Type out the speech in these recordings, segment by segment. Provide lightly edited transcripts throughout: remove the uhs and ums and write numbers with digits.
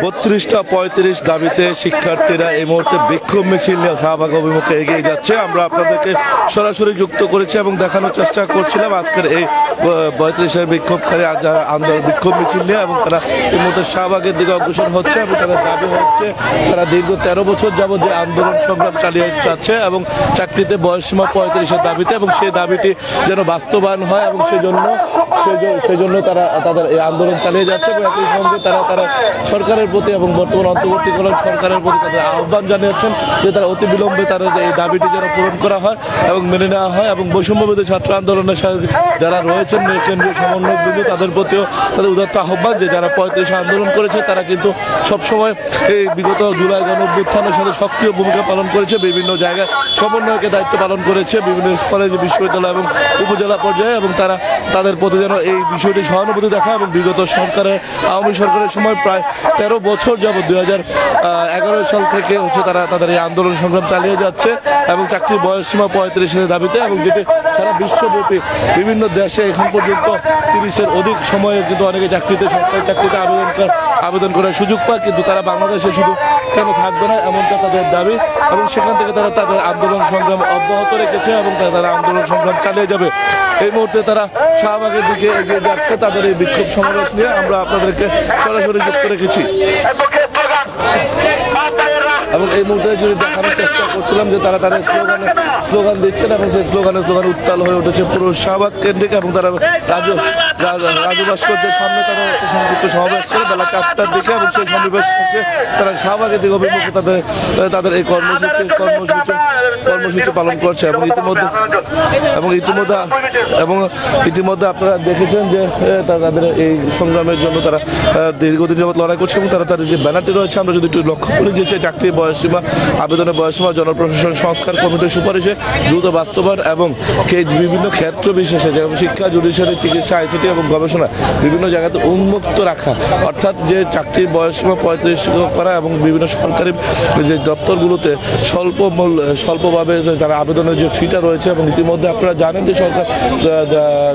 32টা 35 দাবিতে শিক্ষার্থীরা এই মুহূর্তে বিক্ষোভ মিছিল নিয়ে শাহবাগ অভিমুখে এগিয়ে যাচ্ছে। আমরা আপনাদেরকে সরাসরি যুক্ত করেছি এবং দেখানোর চেষ্টা করছিলাম আজকের এই 35-এর বিক্ষোভকারী যারা আন্দোলন বিক্ষোভ মিছিল নিয়ে, এবং তারা এই মুহূর্তে শাহবাগের দিকে অগ্রসর হচ্ছে এবং তাদের দাবি হচ্ছে তারা দীর্ঘ 13 বছর যাবত যে আন্দোলন সংগ্রাম চালিয়ে যাচ্ছে এবং চাকরিতে বয়সসীমা 35-এর দাবিতে, এবং সেই দাবিটি যেন বাস্তবায়ন হয় এবং সেই জন্য তারা তাদের এই আন্দোলন চালিয়ে যাচ্ছে। এবং একই সঙ্গে তারা সরকারের প্রতি এবং বর্তমান অন্তর্বর্তীকালীন সরকারের প্রতি তাদের আহ্বান জানিয়েছেন যে তারা অতি বিলম্বে তাদের এই দাবিটি যেন পূরণ করা হয় এবং মেনে নেওয়া হয়, এবং বৈষম্যবিরোধী ছাত্র আন্দোলনের সাথে যারা রয়েছেন কেন্দ্রীয় সমন্বয়ক বিন্দু তাদের প্রতিও তাদের উদাত্ত আহ্বান যে যারা 35 আন্দোলন করেছে তারা কিন্তু সবসময় এই বিগত জুলাই গণঅভ্যুত্থানের সাথে সক্রিয় ভূমিকা পালন করেছে, বিভিন্ন জায়গায় সমন্বয়কের দায়িত্ব পালন করেছে বিভিন্ন কলেজ, বিশ্ববিদ্যালয় এবং উপজেলা পর্যায়ে, এবং তারা তাদের প্রতি যেন এই বিষয়টি সহানুভূতি দেখায়। এবং বিগত সরকারের আওয়ামী সরকারের সময় প্রায় 13 বছর যাবত 2011 সাল থেকে হচ্ছে তারা তাদের এই আন্দোলন সংগ্রাম চালিয়ে যাচ্ছে এবং চাকরির বয়সসীমা 35-এর দাবিতে, এবং যেটি সারা বিশ্বব্যাপী বিভিন্ন দেশে এখন পর্যন্ত 30-এর অধিক সময়ে কিন্তু অনেকে চাকরিতে সরকারি চাকরিতে আবেদন করার সুযোগ পায়, কিন্তু তারা বাংলাদেশে শুধু কেন থাকবে না এমনটা তাদের দাবি, এবং সেখান থেকে তারা তাদের আন্দোলন সংগ্রাম অব্যাহত রেখেছে এবং তারা আন্দোলন সংগ্রাম চালিয়ে যাবে। এই মুহূর্তে তারা শাহবাগের দিকে এগিয়ে যাচ্ছে তাদের এই বিক্ষোভ সমাবেশ নিয়ে আমরা আপনাদেরকে সরাসরি যুক্ত রেখেছি। এবং এই মুহূর্তে যদি দেখানোর চেষ্টা করছিলাম যে তারা তাদের স্লোগান দিচ্ছেন এবং সেই স্লোগানে উত্তাল হয়ে উঠেছে পুরো শাহবাগ কেন্দ্রিক, এবং তারা রাজু ভাস্কর্যের সামনে তারা একটা সংযুক্ত সমাবেশ করে বেলা 4টার দিকে, এবং সেই সমাবেশ শেষে তারা শাহবাগের দিকে অভিমুখে তাদের এই কর্মসূচি পালন করছে। এবং ইতিমধ্যে আপনারা দেখেছেন যে তাদের এই সংগ্রামের জন্য তারা দীর্ঘদিন যাবত লড়াই করছে, এবং তারা তাদের যে ব্যানারটি রয়েছে আমরা যদি একটু লক্ষ্য করি যে চাকরির বয়সসীমা আবেদনের বয়সসীমা জনপ্রশাসন সংস্কার কমিটির সুপারিশে দ্রুত বাস্তবায়ন এবং বিভিন্ন ক্ষেত্র বিশেষে যেমন শিক্ষা, জুডিশিয়ারি, চিকিৎসা, আইসিটি এবং গবেষণা বিভিন্ন জায়গাতে উন্মুক্ত রাখা, অর্থাৎ যে চাকরির বয়সসীমা 35 করা এবং বিভিন্ন সরকারি যে দপ্তরগুলোতে স্বল্পভাবে যারা আবেদনের যে ফিটা রয়েছে, এবং ইতিমধ্যে আপনারা জানেন যে সরকার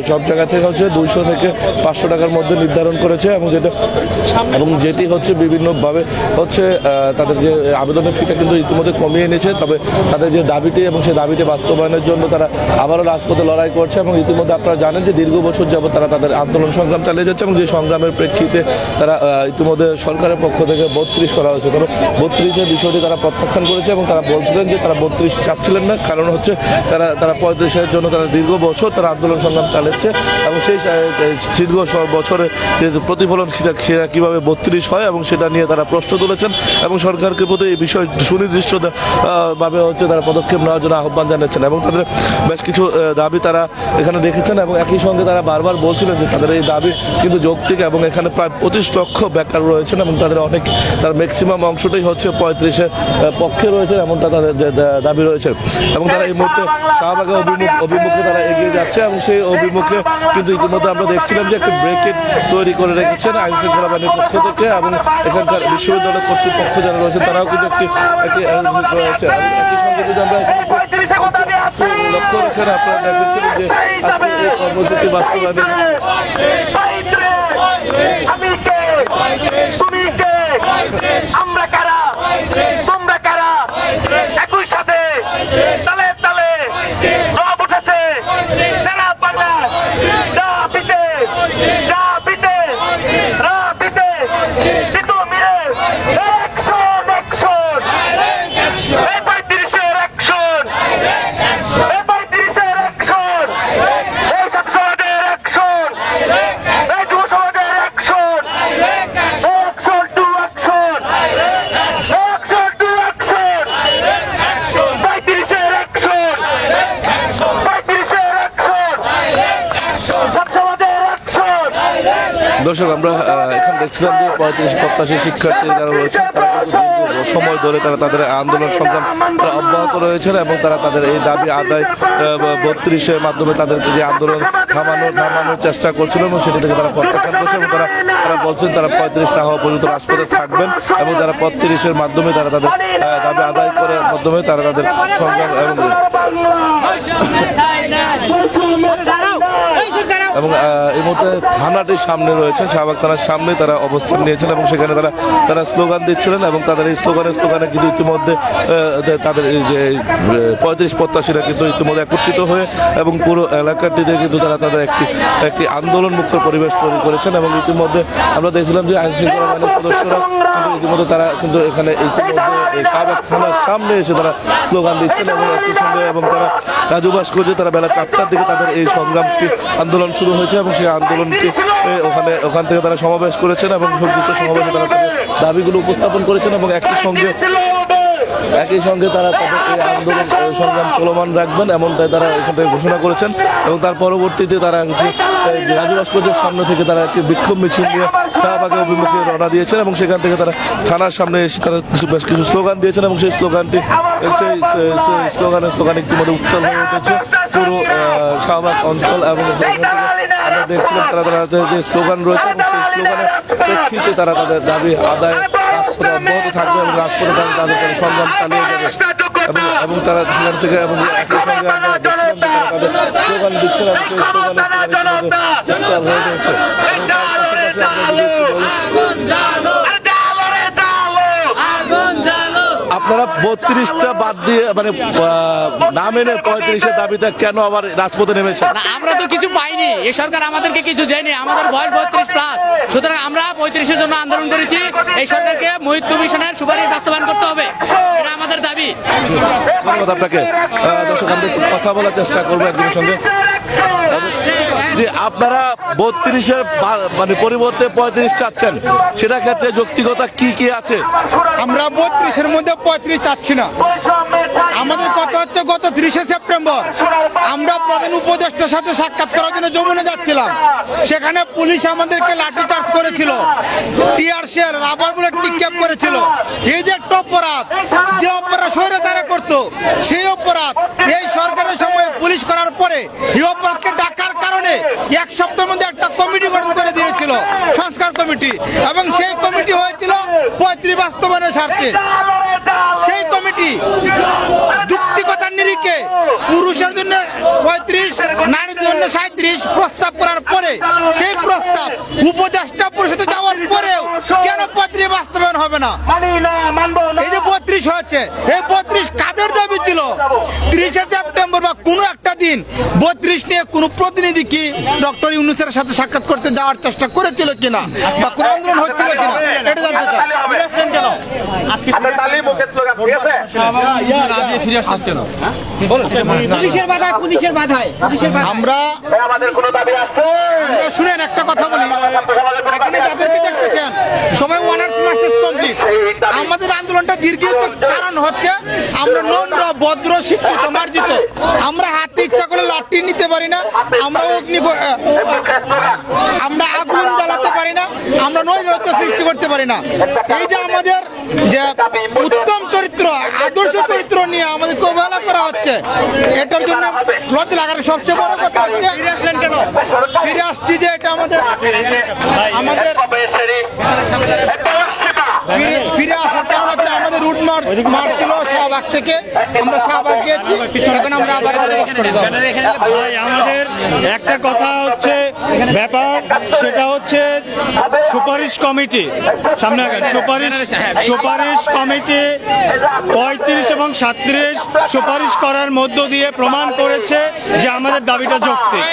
সব জায়গা থেকে হচ্ছে 200 থেকে 500 টাকার মধ্যে নির্ধারণ করেছে, এবং যেটি হচ্ছে বিভিন্নভাবে হচ্ছে তাদের যে আবেদনের ফিটা কিন্তু ইতিমধ্যে কমিয়ে এনেছে। তবে তাদের যে দাবিটি এবং সেই দাবিটি বাস্তবায়নের জন্য তারা আবারও রাজপথে লড়াই করছে, এবং ইতিমধ্যে আপনারা জানেন যে দীর্ঘ বছর যাবত তারা তাদের আন্দোলন সংগ্রাম চালিয়ে যাচ্ছে, এবং যে সংগ্রামের প্রেক্ষিতে তারা ইতিমধ্যে সরকারের পক্ষ থেকে 32 করা হয়েছে। তবে 32-এর বিষয়টি তারা প্রত্যাখ্যান করেছে, এবং তারা বলছিলেন যে তারা 32 চাচ্ছিলেন না, কারণ হচ্ছে তারা 35-এর জন্য তারা দীর্ঘ বছর তারা আন্দোলন সংগ্রাম চালাচ্ছে, এবং সেই দীর্ঘ বছরে যে প্রতিফলন সেটা কীভাবে 32 হয় এবং সেটা নিয়ে তারা প্রশ্ন তুলেছেন, এবং সরকারকে প্রতি এই বিষয় সুনির্দিষ্ট ভাবে হচ্ছে তারা পদক্ষেপ নেওয়ার জন্য আহ্বান জানিয়েছেন, এবং তাদের বেশ কিছু দাবি তারা এখানে রেখেছেন। এবং একই সঙ্গে তারা বারবার বলছিলেন যে তাদের এই দাবি কিন্তু যৌক্তিক, এবং এখানে প্রায় 25 লক্ষ বেকার রয়েছেন, এবং তাদের তার ম্যাক্সিমাম অংশটাই হচ্ছে 35-এর পক্ষে রয়েছে, এমনটা তাদের দাবি রয়েছে। এবং তারা এই মুহূর্তে শাহবাগের অভিমুখে তারা এগিয়ে যাচ্ছে, এবং সেই অভিমুখে কিন্তু ইতিমধ্যে আমরা দেখছিলাম যে একটি ব্রেকেট তৈরি করে রেখেছেন আইন শৃঙ্খলা বাহিনীর পক্ষ থেকে, এবং এখানকার বিশ্ববিদ্যালয় কর্তৃপক্ষ যারা রয়েছে তারাও কিন্তু একটি রয়েছে। একই সঙ্গে যদি আমরা লক্ষ্য রেখে আপনারা দেখেছিলেন যে আজকে এই কর্মসূচি বাস্তবায়নে দর্শক আমরা এখানে দেখছিলাম যে 35-87 শিক্ষার্থী যারা রয়েছেন তারা কিন্তু সময় ধরে তারা তাদের আন্দোলন সংগ্রাম অব্যাহত রয়েছেন, এবং তারা তাদের এই দাবি আদায় 32-এর মাধ্যমে তাদেরকে যে আন্দোলন থামানোর চেষ্টা করছিল, এবং সেটি থেকে তারা প্রত্যাখ্যান করছে, এবং তারা বলছেন তারা 35 না হওয়া পর্যন্ত রাজপথে থাকবেন, এবং তারা 35-এর মাধ্যমে তারা তাদের দাবি আদায় করার মাধ্যমে তারা তাদের সংগ্রাম এবং এবং এই মুহূর্তে থানাটির সামনে রয়েছেন, শাহবাগ থানার সামনে তারা অবস্থান নিয়েছেন এবং সেখানে তারা স্লোগান দিচ্ছিলেন এবং তাদের এই স্লোগানে কিন্তু ইতিমধ্যে তাদের এই যে 35 প্রত্যাশীরা কিন্তু ইতিমধ্যে একত্রিত হয়ে এবং পুরো এলাকাটিতে কিন্তু তারা তাদের একটি আন্দোলন মুক্ত পরিবেশ তৈরি করেছেন এবং ইতিমধ্যে আমরা দেখছিলাম যে আইন শৃঙ্খলা বাহিনীর সদস্যরা কিন্তু ইতিমধ্যে তারা কিন্তু এখানে ইতিমধ্যে শাহবাগ থানার সামনে এসে তারা স্লোগান দিচ্ছেন এবং একই সঙ্গে এবং তারা রাজু ভাস্কর্যে তারা বেলা 4টার দিকে তাদের এই সংগ্রামটি আন্দোলন শুরু হয়েছে এবং সেই আন্দোলনটি ওখান থেকে তারা সমাবেশ করেছেন এবং সংযুক্ত সমাবেশে তারা তাদের দাবিগুলো উপস্থাপন করেছেন এবং একই সঙ্গে তারা তাদের এই আন্দোলন সংগ্রাম চলমান রাখবেন এমনটাই তারা এখান থেকে ঘোষণা করেছেন এবং তার পরবর্তীতে তারা রাজু ভাস্কর্যের সামনে থেকে তারা একটি বিক্ষোভ মিছিল নিয়ে শাহবাগের অভিমুখে রওনা দিয়েছেন এবং সেখান থেকে তারা থানার সামনে এসে তারা বেশ কিছু স্লোগান দিয়েছেন এবং সেই স্লোগানটি স্লোগান ইতিমধ্যে উত্তাল হয়ে উঠেছে পুরো শাহবাগ অঞ্চল এবং আমরা দেখছিলাম তারা যে স্লোগান রয়েছে এবং সেই স্লোগানের প্রেক্ষিতে তারা তাদের দাবি আদায় রাজপথে অব্যাহত থাকবে এবং রাজপথে তাদের সংগ্রাম চালিয়ে যাবে এবং তারা সেখান থেকে এবং একই সঙ্গে আমরা দেখছিলাম যে তারা তাদের স্লোগান দিচ্ছেন এবং সেই স্লোগানের হয়ে রয়েছে এবং তার পাশাপাশি আমরা যদি একটু বলি আপনারা 32টা বাদ দিয়ে মানে না মেনে 35-এর দাবিতে কেন আবার রাজপথে নেমেছেন? আমরা তো কিছু পাইনি, এই সরকার আমাদেরকে কিছু দেয়নি, আমাদের বয়স 32+, সুতরাং আমরা 35-এর জন্য আন্দোলন করেছি। এই সরকারকে মুহিত কমিশনের সুপারিশ বাস্তবায়ন করতে হবে, এটা আমাদের দাবি। ধন্যবাদ আপনাকে। দর্শক আমরা একটু কথা বলার চেষ্টা করবো একজনের সঙ্গে। যে আপনারা 32-এর মানে পরিবর্তে 35 চাচ্ছেন, সেটা ক্ষেত্রে যৌক্তিকতা কি আছে? আমরা 32-এর মধ্যে 35 চাচ্ছি না। আমাদের কথা হচ্ছে গত 30শে সেপ্টেম্বর আমরা প্রধান উপদেষ্টার সাথে সাক্ষাৎ করার জন্য যমুনা যাচ্ছিলাম, সেখানে পুলিশ আমাদেরকে লাঠিচার্জ করেছিল, টিয়ার শেল, রাবার বুলেট নিক্ষেপ করেছিল। এই যে একটা অপরাধ, যে অপরাধ স্বৈরাচারে করতো, সেই অপরাধ এই সরকারের সময় পুলিশ করার পরে এই অপরাধকে ডাকার কারণে 1 সপ্তাহের মধ্যে একটা কমিটি গঠন করে দিয়েছিল, সংস্কার কমিটি, এবং সেই কমিটি হয়েছিল 35 বাস্তবায়নের স্বার্থে। সেই কমিটি যুক্তিকতার নিরিখে পুরুষের জন্য 35, নারীর জন্য 37 প্রস্তাব করার পরে সেই প্রস্তাব উপদেষ্টা পরিষদে যাওয়ার পরেও কেন 35 বাস্তবায়ন হবে না? এই যে 32 হয়েছে, এই 32 কাদের দাবি ছিল? 30শে সেপ্টেম্বর বা কোনো একটা দিন 32 নিয়ে কোনো প্রতিনিধি কি ডক্টর ইউনূসের সাথে সাক্ষাৎ করতে যাওয়ার চেষ্টা করেছিল কিনা বা কোনো আন্দোলন হচ্ছিল কিনা, এটা জানতে চাই। আমরা শুনেন একটা কথা বলি, এখানে যাদেরকে দেখতেছেন সবাই অনার্স মাস্টার্স কমপ্লিট। আমাদের আন্দোলনটা দীর্ঘিত কারণ হচ্ছে আমরা নম্র, ভদ্র, শিক্ষিত, মার্জিত। আমরা হাতে ইচ্ছা করে লাঠি নিতে পারি না, আমরা আমরা আগুন জ্বালাতে পারি না, আমরা নৈরাজ্য সৃষ্টি করতে পারি না। এই যে আমাদের যে উত্তম চরিত্র, আদর্শ চরিত্র নিয়ে আমাদেরকে অবহেলা করা হচ্ছে, এটার জন্য লজ্জা লাগার সবচেয়ে বড় কথা হচ্ছে ফিরে আসছি যে এটা আমাদের ফিরে আসার কারণ হচ্ছে আমাদের রুট মার্চ ছিল শাহবাগ থেকে, আমরা শাহবাগ গিয়েছি, এখন আমরা আবার করে দেবো। আমাদের একটা কথা হচ্ছে ব্যাপার, সেটা হচ্ছে সুপারিশ কমিটি সামনে আগে সুপারিশ কমিটি 35 এবং 37 সুপারিশ করার মধ্য দিয়ে প্রমাণ করেছে যে আমাদের দাবিটা যৌক্তিক।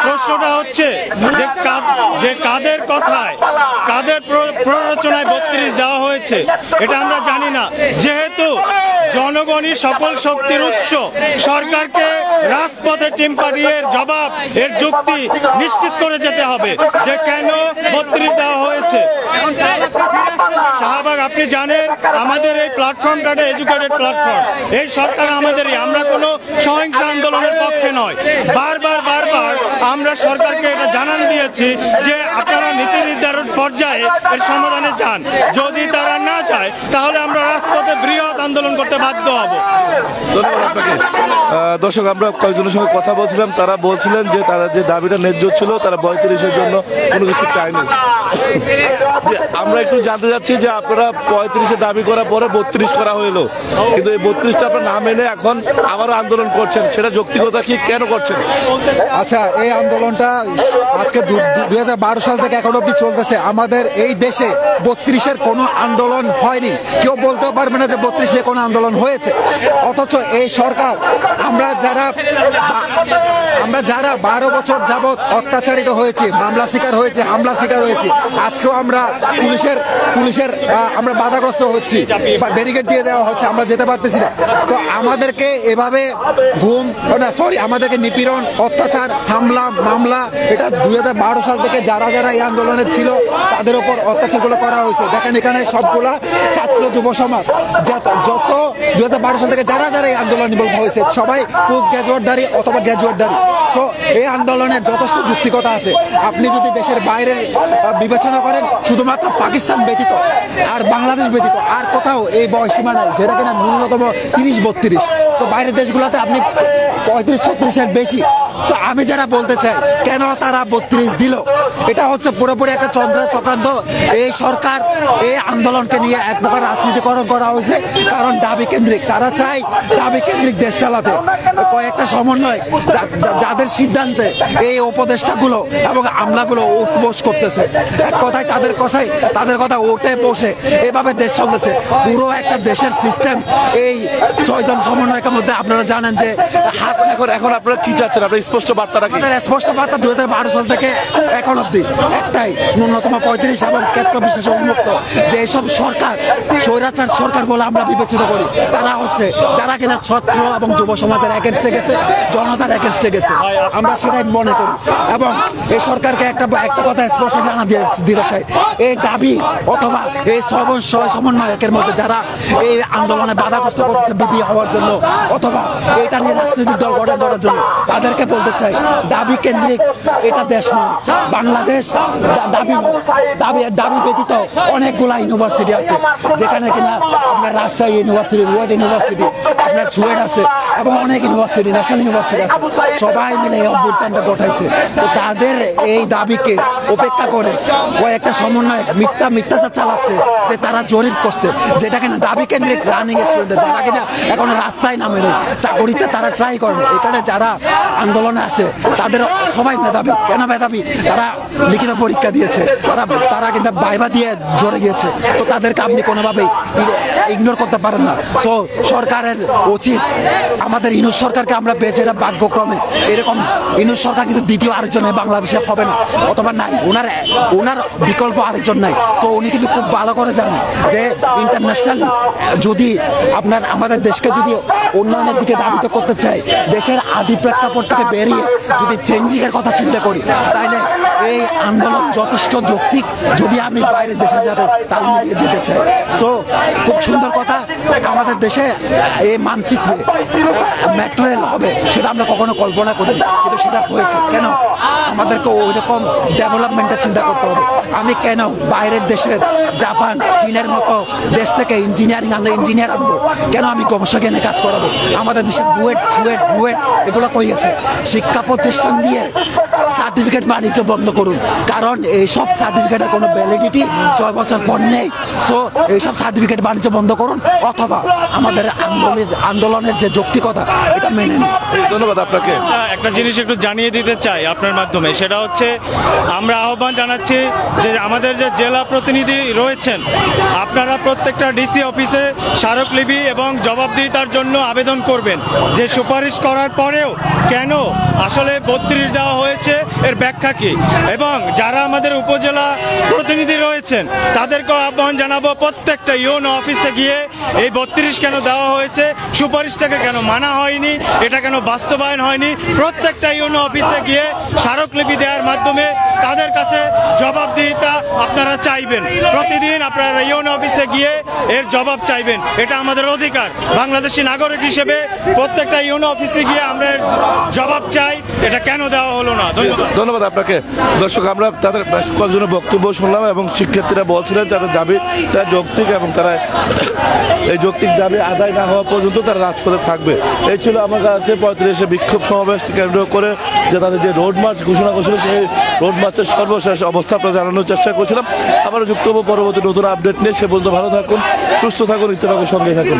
প্রশ্নটা হচ্ছে যে কাদের কথায়, কাদের প্ররোচনায় 32 দেওয়া হয়েছে এটা আমরা জানি না। যেহেতু জনগণই সকল শক্তির উৎস, সরকারকে রাজপথে টিম পাঠিয়ে জবাব, এর যুক্তি নিশ্চিত করে যেতে হবে যে কেন 32 দেওয়া হয়েছে। শাহবাগ আপনি জানেন আমাদের এই প্ল্যাটফর্মটা এডুকেটেড প্ল্যাটফর্ম, এই সরকার আমাদেরই, আমরা কোনো সহিংস আন্দোলনের পক্ষে নয়। বারবার আমরা সরকারকে এটা জানান দিয়েছি যে আপনারা নীতি নির্ধারণ পর্যায়ে এর সমাধানে যান। যদি তারা না চায় তাহলে আমরা রাজপথে বৃহৎ আন্দোলন করতে বাধ্য হব। ধন্যবাদ আপনাকে। দর্শক, আমরা কয়েকজনের সঙ্গে কথা বলছিলাম, তারা বলছিলেন যে তারা যে দাবিটা ন্যায্য ছিল, তারা 35-এর জন্য কোনো কিছু চায়নি। যে আমরা একটু জানতে যাচ্ছি যে আপনারা 35-এ দাবি করার পরে 32 করা হইলো, কিন্তু এই 32টা আপনারা না মেনে এখন আবারও আন্দোলন করছেন, সেটা যৌক্তিকতা কি, কেন করছেন? আচ্ছা, এই আন্দোলনটা আজকে 2012 সাল থেকে এখন অব্দি চলতেছে। আমাদের এই দেশে 32-এর কোনো আন্দোলন হয়নি। কেউ বলতে পারবে না যে 32 নিয়ে কোনো আন্দোলন হয়েছে। অথচ এই সরকার আমরা যারা 12 বছর যাবৎ অত্যাচারিত হয়েছে, মামলা শিকার হয়েছে, হামলা শিকার হয়েছে, আজকেও আমরা পুলিশের আমরা বাধাগ্রস্ত হচ্ছি, ব্যারিকেড দিয়ে দেওয়া হচ্ছে, আমরা যেতে পারতেছি না। তো আমাদেরকে এভাবে আমাদেরকে নিপীড়ন, অত্যাচার, হামলা, মামলা, এটা 2012 সাল থেকে যারা এই আন্দোলনে ছিল তাদের উপর অত্যাচারগুলো করা হয়েছে। দেখেন এখানে সবগুলা ছাত্র যুব সমাজ, যত 2012 সাল থেকে যারা এই আন্দোলনে ইনভলভ হয়েছে সবাই পোস্ট গ্র্যাজুয়েটধারী অথবা গ্র্যাজুয়েটধারী। সো এই আন্দোলনের যথেষ্ট যুক্তিকতা আছে। আপনি যদি দেশের বাইরের বিবেচনা করেন, শুধুমাত্র পাকিস্তান ব্যতীত আর বাংলাদেশ ব্যতীত আর কোথাও এই বয়সীমা নাই, যেটা কিনা ন্যূনতম 30-32। তো বাইরের দেশগুলোতে আপনি 35-36-এর বেশি। তো আমি যারা বলতে চাই, কেন তারা 32 দিল, এটা হচ্ছে পুরোপুরি একটা চক্রান্ত। এই সরকার এই আন্দোলনকে নিয়ে এক প্রকার রাজনীতিকরণ করা হয়েছে, কারণ দাবি কেন্দ্রিক। তারা চায় দাবি কেন্দ্রিক দেশ চালাতে। কয়েকটা সমন্বয় যাদের সিদ্ধান্তে এই উপদেষ্টাগুলো এবং আমলাগুলো উঠবোস করতেছে, এক কথায় তাদের কথা উঠে বসে এভাবে দেশ চলতেছে। পুরো একটা দেশের সিস্টেম এই 6 জন সমন্বয়কের মধ্যে। আপনারা জানেন যে এখন আপনারা কি চাচ্ছেন? আপনার স্পষ্ট বার্তাটা কি? স্পষ্ট বার্তা 2012 সাল থেকে এখন অব্দি একটাই, ন্যূনতম 35 এবং ক্ষেত্র বিশেষে উন্মুক্ত। যে এইসব সরকার স্বৈরাচার সরকার বলে আমরা বিবেচিত করি, তারা হচ্ছে যারা কিনা ছাত্র এবং যুব সমাজের এগেনস্টে গেছে, জনতার এগেনস্টে গেছে, আমরা সেটাই মনে করি। এবং এই সরকারকে একটা কথা স্পষ্ট জানা দিতে চাই, এই দাবি অথবা এই সমন্বয়কের মধ্যে যারা এই আন্দোলনে বাধাগ্রস্ত করতেছে বিপি হওয়ার জন্য অথবা এটা নিয়ে রাজনৈতিক দল গঠন করার জন্য, তাদেরকে বলতে চাই, দাবি কেন্দ্রিক এটা দেশ নয়। বাংলাদেশ দাবি ব্যতীত অনেকগুলা ইউনিভার্সিটি আছে, যেখানে কিনা আপনার রাজশাহী ইউনিভার্সিটি, রুয়েট ইউনিভার্সিটি, আপনার চুয়েট আছে এবং অনেক ইউনিভার্সিটি, ন্যাশনাল ইউনিভার্সিটি আছে। সবাই মিলে এই অভ্যুত্থানটা ঘটাইছে। তো তাদের এই দাবিকে উপেক্ষা করে কয়েকটা সমন্বয় মিথ্যাচার চালাচ্ছে যে তারা জরিপ করছে, যেটা কিনা দাবি কেন্দ্রিক রানিং স্টুডেন্টদের, তারা কিনা এখন রাস্তায় নামে নেই, চাকরিতে তারা ট্রাই করে। এখানে যারা আন্দোলনে আসে তাদের সবাই মেধাবী। কেন মেধাবী? তারা লিখিত পরীক্ষা দিয়েছে, তারা কিন্তু ভাইভা দিয়ে জড়ে গিয়েছে। তো তাদেরকে আপনি কোনোভাবেই ইগনোর করতে পারেন না। সো সরকারের উচিত, আমাদের ইউনুস সরকারকে আমরা বেঁচে ভাগ্যক্রমে, এরকম ইউনুস সরকার কিন্তু দ্বিতীয় আরেকজন বাংলাদেশে হবে না, অথবা নাই, ওনার বিকল্প আরেকজন নাই। তো উনি কিন্তু খুব ভালো করে জানেন যে ইন্টারন্যাশনাল যদি আমাদের দেশকে যদি উন্নয়নের দিকে ধাবিত করতে চাই, দেশের আদি প্রেক্ষাপট থেকে বেরিয়ে যদি চেঞ্জিং এর কথা চিন্তা করি, তাহলে এই আন্দোলন যথেষ্ট যৌক্তিক। যদি আমি বাইরের দেশে যাতে তাল মিলিয়ে যেতে চাই, সো খুব সুন্দর কথা। আমাদের দেশে এই মানচিত্রে মেট্রো রেল হবে সেটা আমরা কখনো কল্পনা করিনি, কিন্তু সেটা হয়েছে। কেন? আমাদেরকে ওই রকম ডেভেলপমেন্টের চিন্তা করতে হবে। আমি কেন বাইরের দেশের জাপান, চীনের মতো দেশ থেকে ইঞ্জিনিয়ার আনবো? কেন আমি গবেষক এনে কাজ করাবো? আমাদের দেশে বুয়েট এগুলো কই আছে? শিক্ষা প্রতিষ্ঠান দিয়ে সার্টিফিকেট বাণিজ্য বন্ধ করুন, কারণ এইসব সার্টিফিকেটের কোনো ভ্যালিডিটি 6 বছর পর নেই। সো এইসব সার্টিফিকেট বাণিজ্য বন্ধ করুন, অথবা আমাদের আন্দোলনের যে যৌক্তিকতা এটা মেনে নিন। ধন্যবাদ আপনাকে। একটা জিনিস একটু জানিয়ে দিতে চাই আপনার মাধ্যমে, সেটা হচ্ছে আমরা আহ্বান জানাচ্ছি যে আমাদের যে জেলা প্রতিনিধি রয়েছেন, আপনারা প্রত্যেকটা ডিসি অফিসে স্মারকলিপি এবং জবাবদিহিতার জন্য আবেদন করবেন যে সুপারিশ করার পরেও কেন আসলে 32 দেওয়া হয়েছে, এর ব্যাখ্যা কি। এবং যারা আমাদের উপজেলা প্রতিনিধি রয়েছেন তাদেরকেও আহ্বান জানাবো প্রত্যেকটা ইউনো অফিসে গিয়ে এই 32 কেন দেওয়া হয়েছে, সুপারিশটাকে কেন মানা হয়নি, এটা কেন বাস্তবায়ন হয়নি, প্রত্যেকটা ইউনো অফিসে গিয়ে স্মারকলিপি দেওয়ার মাধ্যমে তাদের কাছে জবাবদিহিতা আপনারা চাইবেন। প্রতিদিন আপনারা ইউনো অফিসে গিয়ে এর জবাব চাইবেন, এটা আমাদের অধিকার। বাংলাদেশি নাগরিক হিসেবে প্রত্যেকটা ইউনো অফিসে গিয়ে আমরা জবাব জবাব চাই, এটা কেন দেওয়া হলো না। ধন্যবাদ। ধন্যবাদ আপনাকে। দর্শক, আমরা তাদের বেশ কয়েকজনের বক্তব্য শুনলাম এবং শিক্ষার্থীরা বলছিলেন তাদের দাবি তারা যৌক্তিক এবং তারা এই যৌক্তিক দাবি আদায় না হওয়া পর্যন্ত তারা রাজপথে থাকবে। এই ছিল আমার কাছে 35 বিক্ষোভ সমাবেশকে কেন্দ্র করে যে তাদের যে রোড মার্চ ঘোষণা করেছিল সেই রোড মার্চের সর্বশেষ অবস্থা আপনারা জানানোর চেষ্টা করছিলাম। আবারও যুক্ত হবো পরবর্তী নতুন আপডেট নিয়ে। সে পর্যন্ত ভালো থাকুন, সুস্থ থাকুন, ইত্তেফাকের সঙ্গে থাকুন।